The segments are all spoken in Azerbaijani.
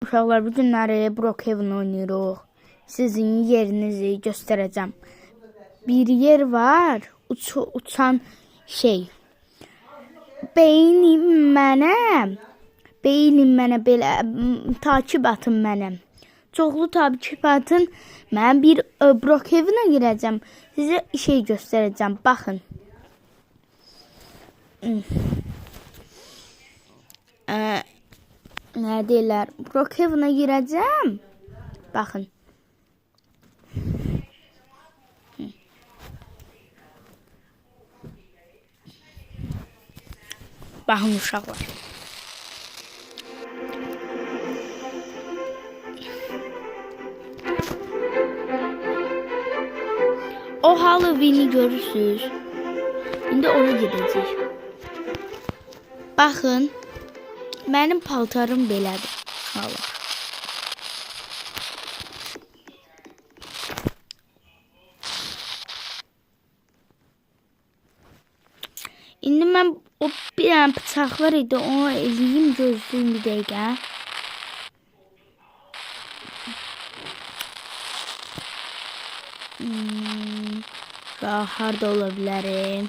Uşaqlar, bu günləri Brookhaven oynayırıq. Sizin yerinizi göstərəcəm. Bir yer var, uçan şey. Beynim mənə belə takip atın mənə. Çoxlu takip atın. Mən bir Brookhaven'a girəcəm. Sizə şey göstərəcəm. Baxın. Nə deyirlər? Brookhaven'a girəcəm. Baxın. Baxın uşaqlar. O Halloween'i görürsünüz. İndi ora gedəcək. Baxın. Mənim paltarım belədir. Uşaqlar. İndi mən o bir dənə bıçaq var idi, onu eləyim, gözləyim bir dəqiqə. Harda ola bilərim?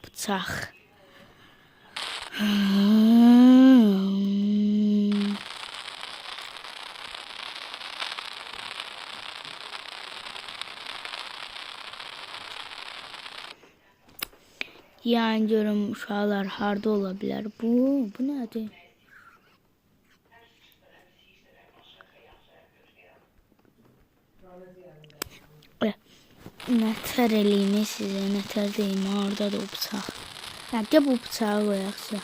Bıçaq. Yəni görüm uşaqlar harda ola bilər? Bu nədir? Nətər eləyini sizə, nətər deyim, orada da o bıçaq. Gəl bu bıçağı qoyaqsa.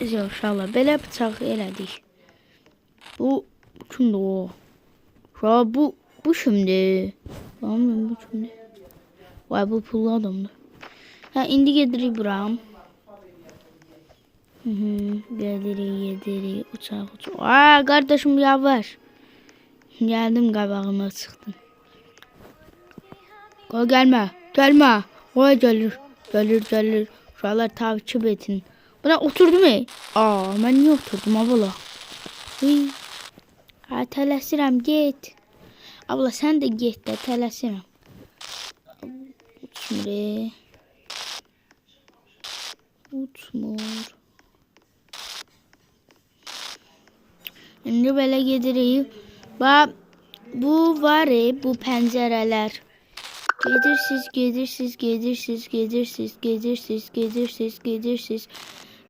Uşaqlar, belə bıçaq elədik. Bu kimdir o? Uşaqlar, bu kimdir? Anlamıyorum, bu kimdir? Vay, bu pullu adamdır. İndi gedirik buram. Gedirik, uçaq. Qardaşım, yavaş. Geldim, qabağıma çıxdım. Gəlmə. Oya gəlir. Uşaqlar takip edin. Buna oturdum mən niyə oturdum abla? Tələsirəm, get. Abla, sən də get də, tələsirəm. Uçmur. İndi belə gedirik. Bax, bu var, bu pəncərələr. Gedirsiniz.